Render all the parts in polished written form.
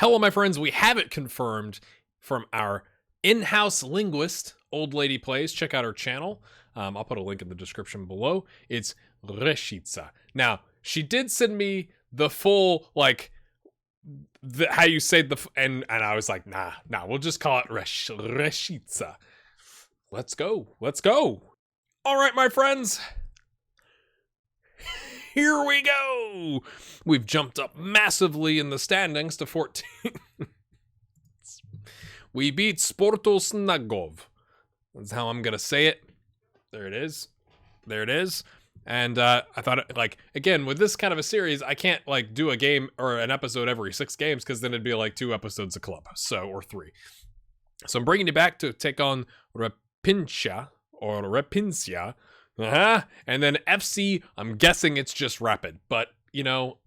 Hello, my friends. We have it confirmed from our in-house linguist, Old Lady Plays. Check out her channel. I'll put a link in the description below. It's Reshica. Now, she did send me the full, how you say and I was like, nah, we'll just call it Reshica. Let's go. All right, my friends. Here we go. We've jumped up massively in the standings to 14. We beat Sportul Snagov. That's how I'm going to say it. There it is. And I thought, again, with this kind of a series, I can't, do a game or an episode every 6 games, because then it'd be, 2 episodes a club, or 3. So I'm bringing you back to take on Repincia. And then FC, I'm guessing it's just Rapid. But,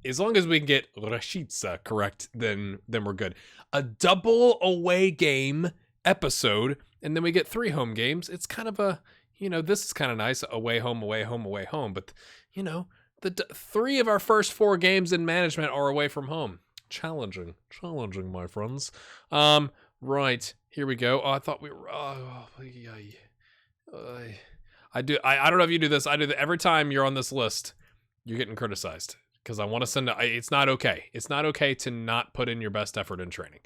as long as we can get Reshica correct, then we're good. A double away game episode, and then we get 3 home games. It's kind of a, this is kind of nice. Away, home. But, the 3 of our first 4 games in management are away from home. Challenging, my friends. Right, here we go. Oh, I thought we were, I don't know if you do this. I do that every time you're on this list. You're getting criticized because I want to send. It's not okay. It's not okay to not put in your best effort in training,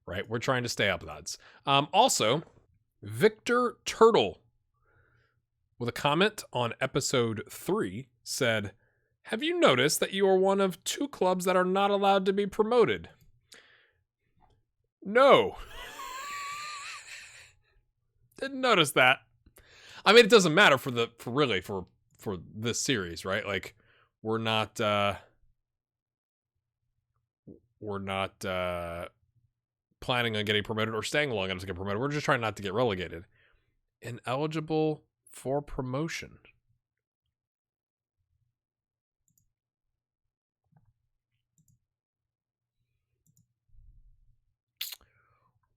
right? We're trying to stay up odds. Also, Victor Turtle, with a comment on episode 3, said, "Have you noticed that you are one of 2 clubs that are not allowed to be promoted?" No. Didn't notice that. I mean, it doesn't matter for this series, right? We're not planning on getting promoted or staying long enough to get promoted. We're just trying not to get relegated. Ineligible for promotion.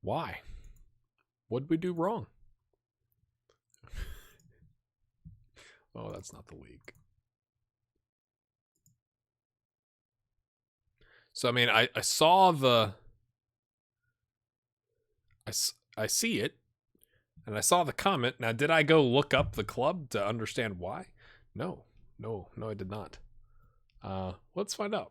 Why? What'd we do wrong? Oh, that's not the league. So, I mean, I saw the... I see it, and I saw the comment. Now, did I go look up the club to understand why? No, I did not. Let's find out.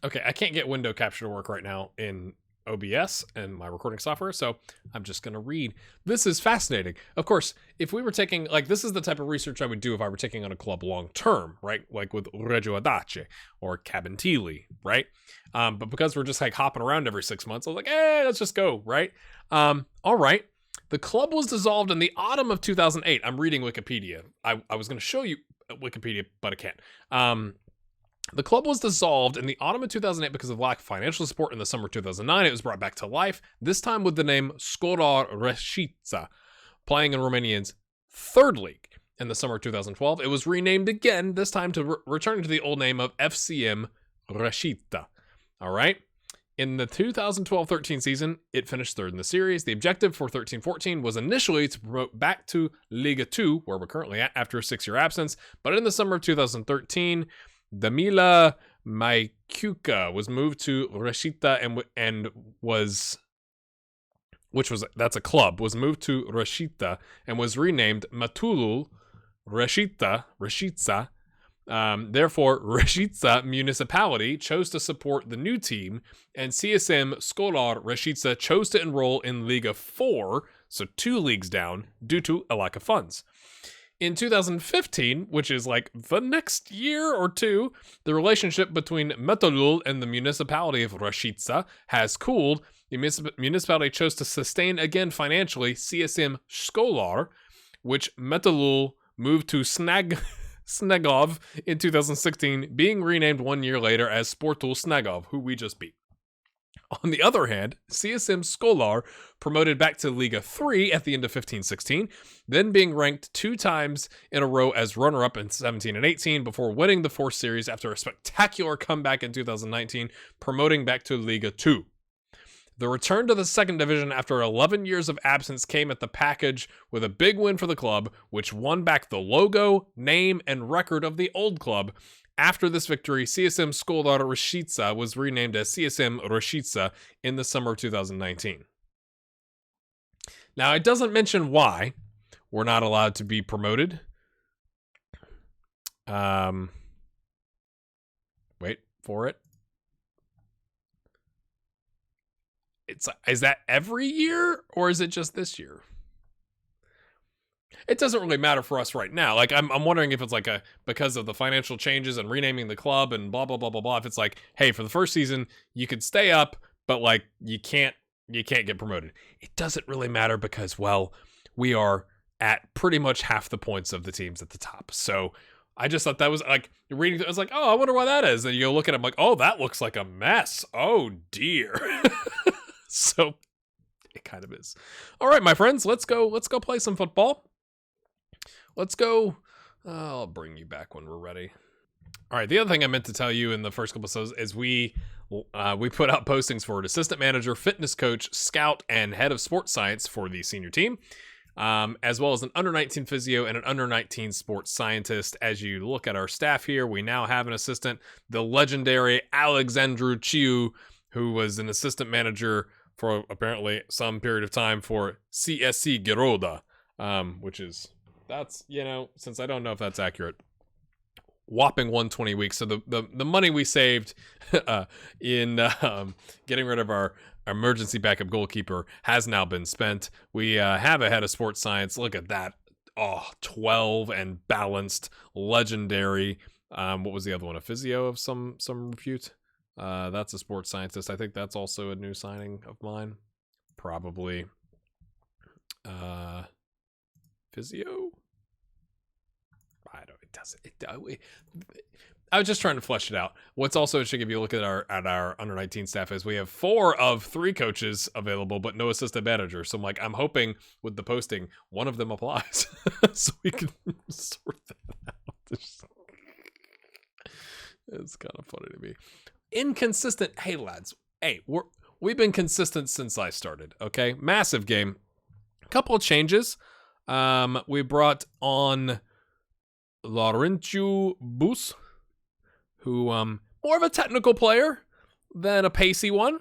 Okay, I can't get window capture to work right now in OBS and my recording software, so I'm just going to read. This is fascinating. Of course, if we were taking, this is the type of research I would do if I were taking on a club long term, right? Like with Reggio Adace or Cabinteely, right? But because we're just hopping around every 6 months, I was like, let's just go, right? All right. The club was dissolved in the autumn of 2008. I'm reading Wikipedia. I was going to show you Wikipedia, but I can't. The club was dissolved in the autumn of 2008 because of lack of financial support. In the summer of 2009, it was brought back to life, this time with the name Scolar Reshica, playing in Romanian's 3rd league. In the summer of 2012, it was renamed again, this time to return to the old name of FCM Reshica. All right? In the 2012-13 season, it finished 3rd in the series. The objective for 13-14 was initially to promote back to Liga 2, where we're currently at after a 6-year absence. But in the summer of 2013, Damila Maicuca was moved to Reshica that's a club, was moved to Reshica and was renamed Matulul Reshica. Therefore, Reshica municipality chose to support the new team, and CSM Scolar Reshica chose to enroll in Liga 4, so 2 leagues down, due to a lack of funds. In 2015, which is the next year or 2, the relationship between Metulul and the municipality of Reshica has cooled. The municipality chose to sustain again financially CSM Scolar, which Metulul moved to Snagov in 2016, being renamed 1 year later as Sportul Snagov, who we just beat. On the other hand, CSM Scolar promoted back to Liga 3 at the end of 15-16, then being ranked 2 times in a row as runner-up in 17 and 18 before winning the 4th series after a spectacular comeback in 2019, promoting back to Liga 2. The return to the 2nd division after 11 years of absence came at the package with a big win for the club, which won back the logo, name, and record of the old club, After this victory, CSM Skoldar Rishitsa was renamed as CSM Rishitsa in the summer of 2019. Now, it doesn't mention why we're not allowed to be promoted. Wait for it. Is that every year or is it just this year? It doesn't really matter for us right now. Like I'm wondering if it's like because of the financial changes and renaming the club and blah blah blah blah blah. If it's like, hey, for the first season you could stay up, but like you can't get promoted. It doesn't really matter because, well, we are at pretty much half the points of the teams at the top. So I just thought that was like reading. I was like, oh, I wonder why that is. And you go look at it, I'm like, oh, that looks like a mess. Oh dear. So it kind of is. All right, my friends, let's go play some football. Let's go. I'll bring you back when we're ready. All right. The other thing I meant to tell you in the first couple of episodes is we put out postings for an assistant manager, fitness coach, scout, and head of sports science for the senior team, as well as an under-19 physio and an under-19 sports scientist. As you look at our staff here, we now have an assistant, the legendary Alexandru Ciu, who was an assistant manager for apparently some period of time for CSC Giroda, which is... That's, since I don't know if that's accurate, whopping 120 weeks. So the money we saved in getting rid of our emergency backup goalkeeper has now been spent. We have a head of sports science. Look at that. Oh, 12 and balanced, legendary. What was the other one? A physio of some repute. That's a sports scientist. I think that's also a new signing of mine. Probably. Physio? I don't. It doesn't. I was just trying to flesh it out. What's also interesting, if you look at our under 19 staff, is we have 4 of 3 coaches available, but no assistant manager. So I'm hoping with the posting, one of them applies, so we can sort that out. It's kind of funny to me. Inconsistent. Hey lads. Hey, we've been consistent since I started. Okay, massive game. Couple of changes. We brought on Laurentiu Bus, who more of a technical player than a pacey one.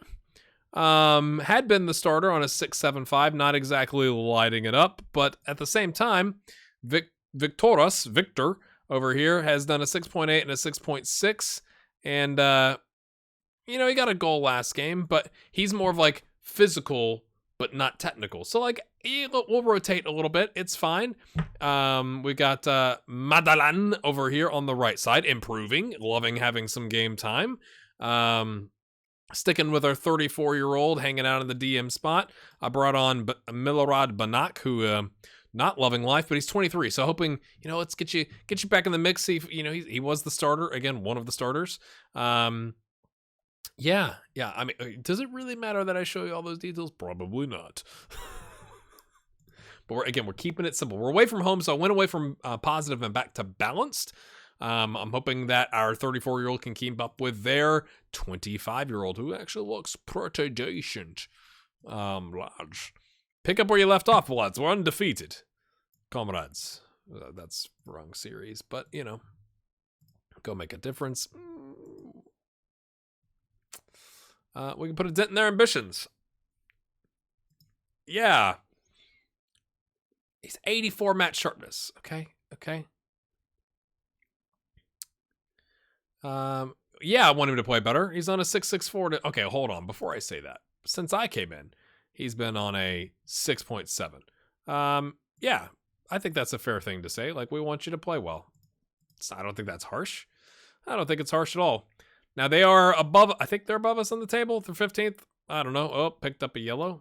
Had been the starter on a 6.75, not exactly lighting it up, but at the same time, Victor over here has done a 6.8 and a 6.6, and he got a goal last game, but he's more of like physical but not technical. So we'll rotate a little bit. It's fine. We got Madalan over here on the right side, improving, loving having some game time. Sticking with our 34-year-old, hanging out in the DM spot. I brought on Milorad Banak, who not loving life, but he's 23. So hoping, let's get you back in the mix. See if, he was the starter again, one of the starters. Yeah. I mean, does it really matter that I show you all those details? Probably not. But we're keeping it simple. We're away from home, so I went away from positive and back to balanced. I'm hoping that our 34-year-old can keep up with their 25-year-old, who actually looks pretty decent. Lads, pick up where you left off, lads. We're undefeated, comrades. That's wrong series, but go make a difference. We can put a dent in their ambitions. Yeah. He's 84 match sharpness. Okay. Yeah, I want him to play better. He's on a 6.64. Okay, hold on. Before I say that, since I came in, he's been on a 6.7. Yeah, I think that's a fair thing to say. We want you to play well. I don't think that's harsh. I don't think it's harsh at all. Now, they are above, I think they're above us on the table. They're 15th. I don't know. Oh, picked up a yellow.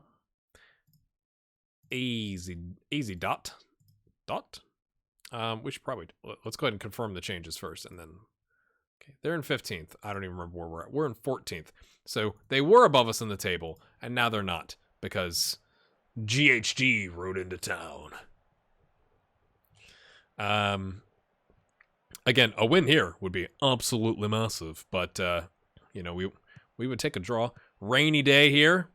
Easy dot. We should probably, let's go ahead and confirm the changes first. And then, okay, they're in 15th. I don't even remember where we're at. We're in 14th. So they were above us on the table, and now they're not because GHG rode into town. Again, a win here would be absolutely massive, but we would take a draw. Rainy day here.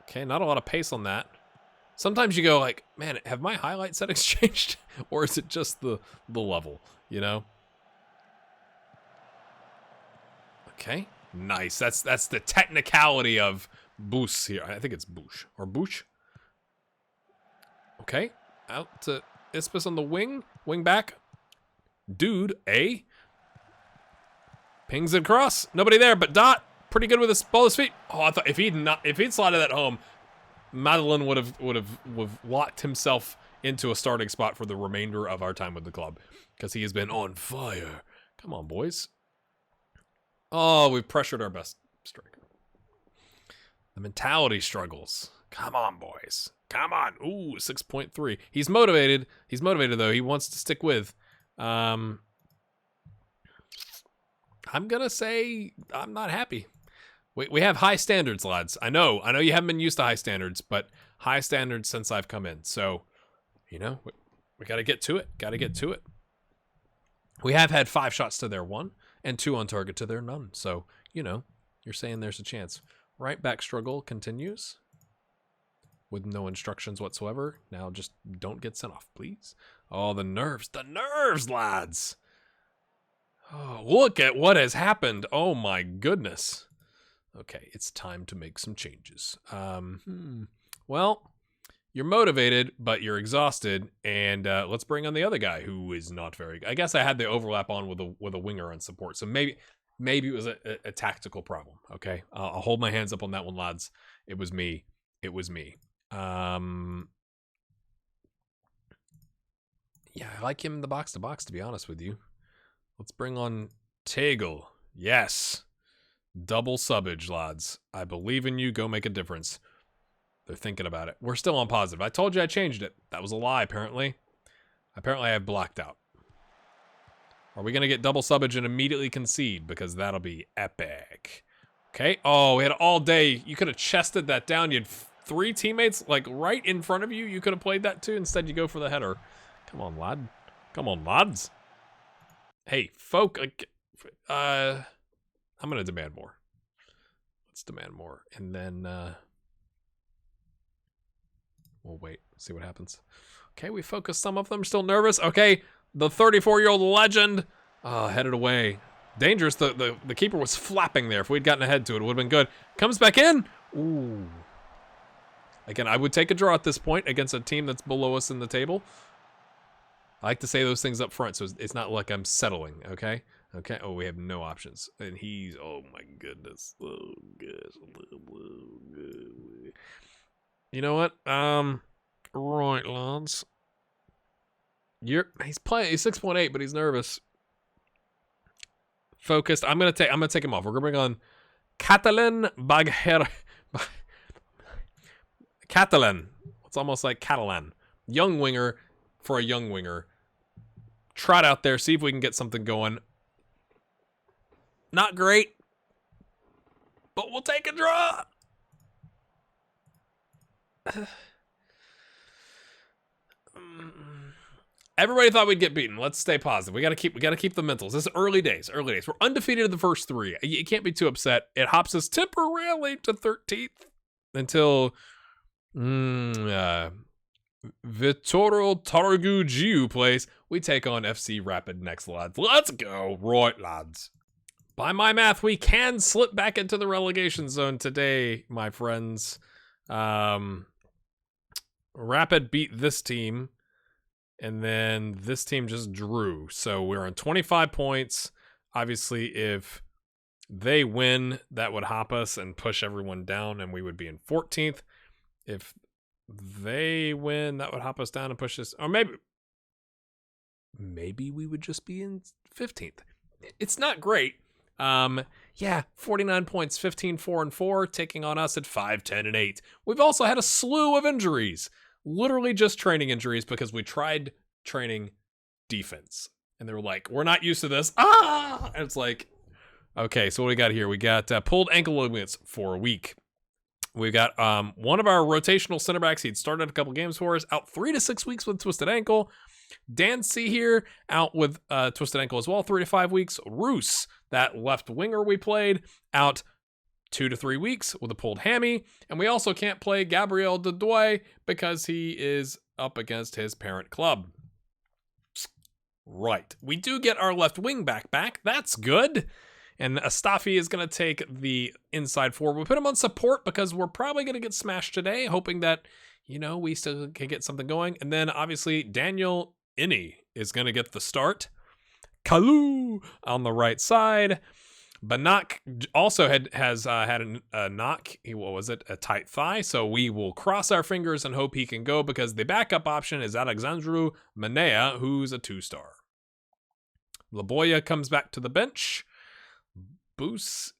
Okay, not a lot of pace on that. Sometimes you go man, have my highlight settings changed, or is it just the level? Okay, nice. That's the technicality of Boosh here. I think it's Boosh or Boosh. Okay, out to Ispis on the wing back. Dude, pings it across. Nobody there, but Dot pretty good with his ball at his feet. Oh, I thought if he'd slotted that home, Madeline would have locked himself into a starting spot for the remainder of our time with the club because he has been on fire. Come on, boys. Oh, we've pressured our best striker. The mentality struggles. Come on, boys. Come on. Ooh, 6.3. He's motivated. He's motivated, though. He wants to stick with. I'm going to say I'm not happy. We have high standards, lads. I know you haven't been used to high standards, but high standards since I've come in. So, we got to get to it. We have had 5 shots to their 1 and 2 on target to their none. So, you're saying there's a chance. Right back struggle continues with no instructions whatsoever. Now just don't get sent off, please. Oh, the nerves, lads. Oh, look at what has happened. Oh my goodness. Okay, it's time to make some changes. Well, you're motivated, but you're exhausted, and let's bring on the other guy who is not very good. I guess I had the overlap on with a winger on support, so maybe it was a tactical problem. Okay, I'll hold my hands up on that one, lads. It was me. Yeah, I like him in the box to box, to be honest with you. Let's bring on Tegel. Yes. Double subbage, lads. I believe in you. Go make a difference. They're thinking about it. We're still on positive. I told you I changed it. That was a lie, apparently. Apparently I have blocked out. Are we going to get double subbage and immediately concede? Because that'll be epic. Okay. Oh, we had all day. You could have chested that down. You had 3 teammates, like, right in front of you. You could have played that too. Instead, you go for the header. Come on, lad. Come on, lads. Hey, folk. I'm going to demand more. Let's demand more. And then we'll wait. See what happens. Okay, we focused some of them. Still nervous. Okay, the 34-year-old legend headed away. Dangerous. The keeper was flapping there. If we'd gotten ahead to it, it would have been good. Comes back in. Ooh. Again, I would take a draw at this point against a team that's below us in the table. I like to say those things up front, so it's not like I'm settling, okay? Okay, oh, we have no options. And he's, oh my goodness. Oh, gosh. You know what? Right, lads. He's 6.8, but he's nervous. Focused. I'm gonna take him off. We're gonna bring on Catalan Bagher. Catalan. It's almost like Catalan. Young winger for a young winger. Trot out there, see if we can get something going. Not great, but we'll take a draw. Everybody thought we'd get beaten. Let's stay positive. We gotta keep the mentals. This is early days. We're undefeated in the first 3. You can't be too upset. It hops us temporarily to 13th until Vitorul Targu Giu plays. We take on FC Rapid next, lads. Let's go. Right, lads. By my math, we can slip back into the relegation zone today, my friends. Rapid beat this team, and then this team just drew. So we're on 25 points. Obviously, if they win, that would hop us and push everyone down, and we would be in 14th. If they win, that would hop us down and push us, or maybe we would just be in 15th. It's not great. Yeah, 49 points, 15, 4, and 4, taking on us at 5, 10, and 8. We've also had a slew of injuries. Literally just training injuries because we tried training defense. And they were like, we're not used to this. And it's like, okay, so what we got here? We got pulled ankle ligaments for a week. We've got one of our rotational center backs. He'd started a couple games for us. Out 3 to 6 weeks with twisted ankle. Dan C here out with twisted ankle as well, 3 to 5 weeks. Roos, that left winger we played, out 2 to 3 weeks with a pulled hammy. And we also can't play Gabriel Dedoy because he is up against his parent club. Right. We do get our left wing back. That's good. And Astafi is going to take the inside forward. We put him on support because we're probably going to get smashed today, hoping that, we still can get something going. And then, obviously, Daniel Inni is going to get the start. Kalu on the right side. Banak also has had a knock. What was it? A tight thigh. So we will cross our fingers and hope he can go, because the backup option is Alexandru Manea, who's a 2-star. Laboya comes back to the bench. Boos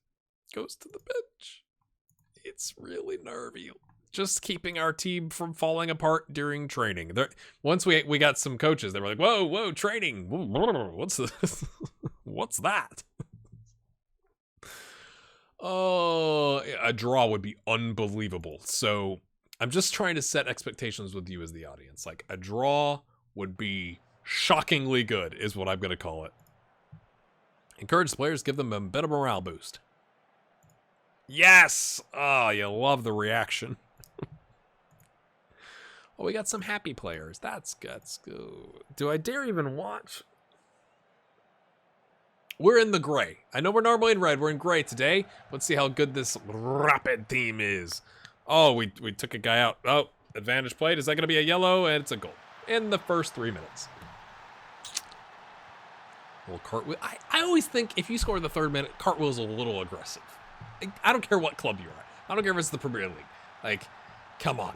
goes to the bench. It's really nervy. Just keeping our team from falling apart during training. Once we got some coaches, they were like, whoa, training. What's this? What's that? Oh, a draw would be unbelievable. So I'm just trying to set expectations with you as the audience. Like, a draw would be shockingly good, is what I'm going to call it. Encourage players, give them a bit of morale boost. Yes! Oh, you love the reaction. Oh, we got some happy players. That's good. Do I dare even watch? We're in the gray. I know we're normally in red. We're in gray today. Let's see how good this Rapid team is. Oh, we took a guy out. Oh, advantage played. Is that going to be a yellow? And it's a goal in the first 3 minutes. Well, cartwheel. I always think if you score the 3rd minute, cartwheel's a little aggressive. I don't care what club you're at. I don't care if it's the Premier League. Like, come on.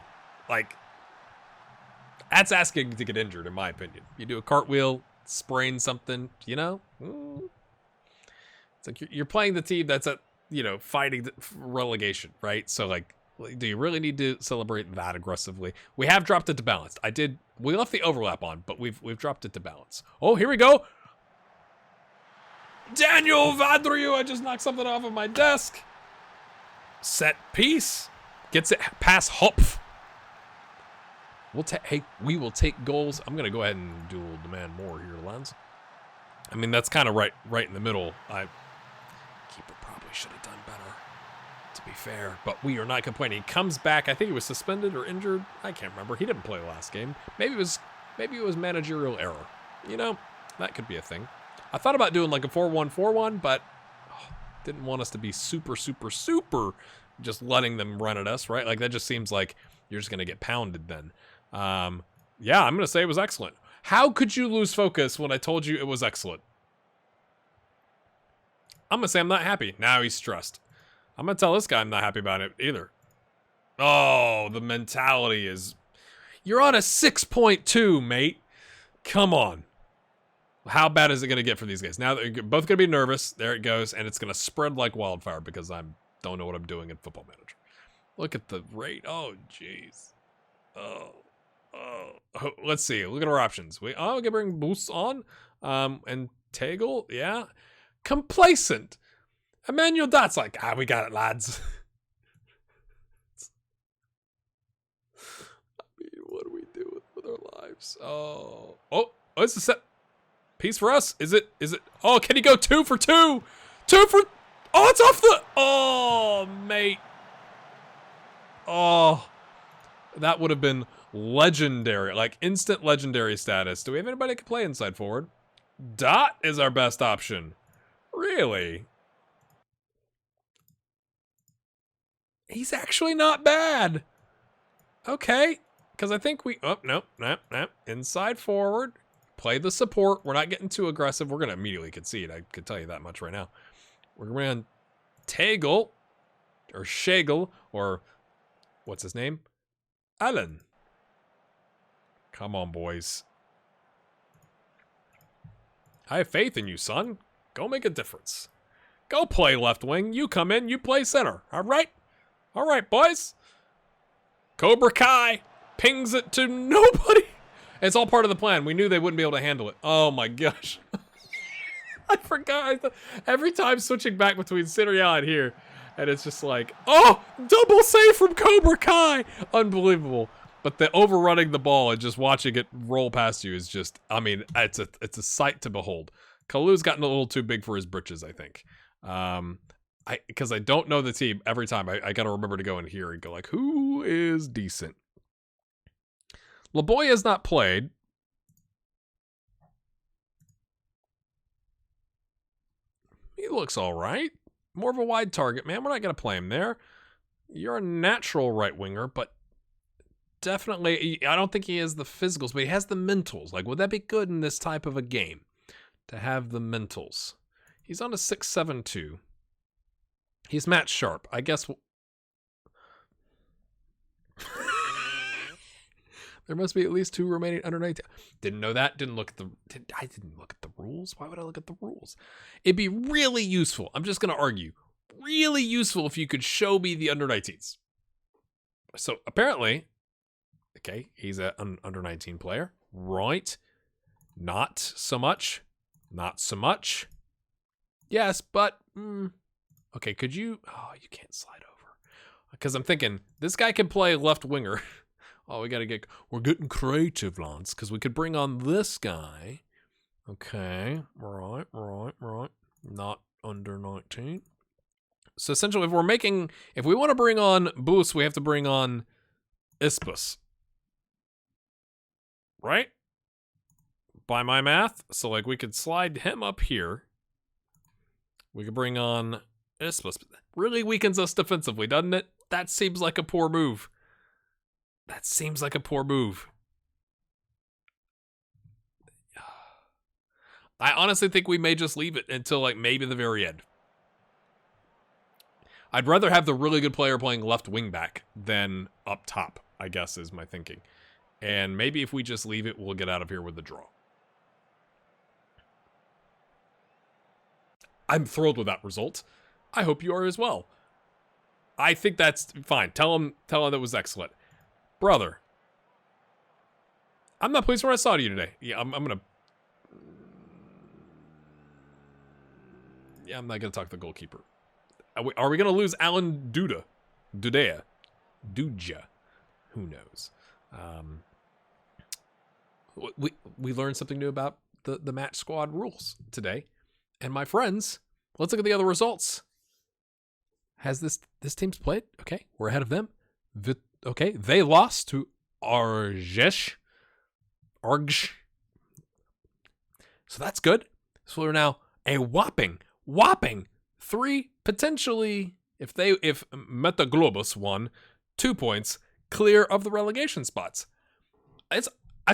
Like, that's asking to get injured, in my opinion. You do a cartwheel, sprain something, It's like you're playing the team that's at, fighting relegation, right? So, like, do you really need to celebrate that aggressively? We have dropped it to balance. We left the overlap on, but we've dropped it to balance. Oh, here we go. Daniel Vadriu, I just knocked something off of my desk. Set piece. Gets it past Hopf. We will take goals. I'm going to go ahead and dual demand more here, Lens. I mean, that's kind of right in the middle. Keeper probably should have done better, to be fair. But we are not complaining. He comes back. I think he was suspended or injured. I can't remember. He didn't play last game. Maybe it was managerial error. That could be a thing. I thought about doing like a 4-1-4-1, but didn't want us to be super just letting them run at us, right? Like, that just seems like you're just going to get pounded then. Yeah, I'm going to say it was excellent. How could you lose focus when I told you it was excellent? I'm going to say I'm not happy. Now he's stressed. I'm going to tell this guy I'm not happy about it either. Oh, the mentality is... You're on a 6.2, mate. Come on. How bad is it going to get for these guys? Now they're both going to be nervous. There it goes. And it's going to spread like wildfire because I don't know what I'm doing in Football Manager. Look at the rate. Oh, jeez. Oh. Let's see. Look at our options. We can bring Boosts on. And Tegel, yeah. Complacent. Emmanuel That's like, we got it, lads. I mean, what do we do with our lives? Oh, it's a set piece for us. Is it? Oh, can he go 2 for 2? 2 for... Oh, it's off the... Oh, mate. Oh, that would have been legendary, like instant legendary status. Do we have anybody that can play inside forward? Dot is our best option. Really? He's actually not bad. Okay, because I think we... Oh, nope. Inside forward. Play the support. We're not getting too aggressive. We're going to immediately concede. I could tell you that much right now. We're going to run Tegel, or Schegel, or... What's his name? Alan. Come on, boys. I have faith in you, son. Go make a difference. Go play left wing. You come in, you play center. All right? All right, boys. Cobra Kai pings it to nobody. It's all part of the plan. We knew they wouldn't be able to handle it. Oh, my gosh. I forgot. Every time switching back between Serie A and here, and it's just like, oh, double save from Cobra Kai. Unbelievable. But the overrunning the ball and just watching it roll past you is just, I mean, it's a sight to behold. Kalu's gotten a little too big for his britches, I think. Because I don't know the team every time. I got to remember to go in here and go like, who is decent? Laboy has not played. He looks all right. More of a wide target, man. We're not going to play him there. You're a natural right winger, but definitely, I don't think he has the physicals, but he has the mentals. Like, would that be good in this type of a game to have the mentals? He's on a 6.72. He's match sharp. I guess there must be at least 2 remaining under 19. Didn't know that. Didn't look at the. I didn't look at the rules. Why would I look at the rules? It'd be really useful. I'm just going to argue. Really useful if you could show me the under 19s. So apparently, okay, he's an under 19 player, right? Not so much. Not so much. Yes, but okay. Could you? Oh, you can't slide over. Because I'm thinking this guy can play left winger. Oh, we're getting creative, Lance, because we could bring on this guy. Okay, right. Not under 19. So essentially, if we want to bring on Boost, we have to bring on Ispus. Right? By my math. So like we could slide him up here. We could bring on Ispus. Really weakens us defensively, doesn't it? That seems like a poor move. I honestly think we may just leave it until like maybe the very end. I'd rather have the really good player playing left wing back than up top, I guess is my thinking. And maybe if we just leave it, we'll get out of here with the draw. I'm thrilled with that result. I hope you are as well. I think that's fine. Tell him that was excellent. Brother, I'm not pleased with what I saw to you today. Yeah, I'm not gonna talk to the goalkeeper. Are we gonna lose Alan Duda? Duja? Who knows? We learned something new about the match squad rules today, and my friends, let's look at the other results. Has this team's played? Okay, we're ahead of them. Okay, they lost to Argesh. So that's good. So we're now a whopping 3, potentially, if Metaglobus won, 2 points clear of the relegation spots. That's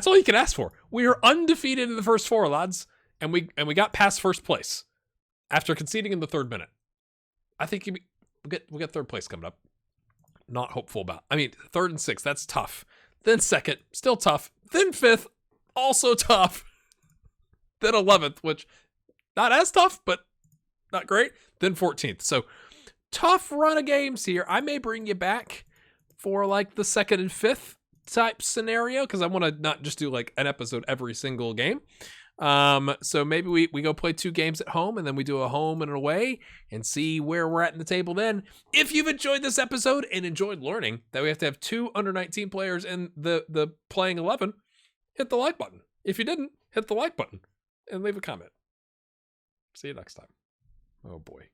all you can ask for. We are undefeated in the first 4, lads, and we got past first place after conceding in the 3rd minute. I think we'll get 3rd place coming up. Not hopeful about. I mean, 3rd and 6th, that's tough. Then 2nd, still tough. Then 5th, also tough. Then 11th, which not as tough, but not great. Then 14th. So tough run of games here. I may bring you back for like the 2nd and 5th type scenario, because I want to not just do like an episode every single game. So maybe we go play 2 games at home, and then we do a home and an away, and see where we're at in the table then. If you've enjoyed this episode and enjoyed learning that we have to have 2 under 19 players in the playing 11, hit the like button. If you didn't, hit the like button and leave a comment. See you next time. Oh boy.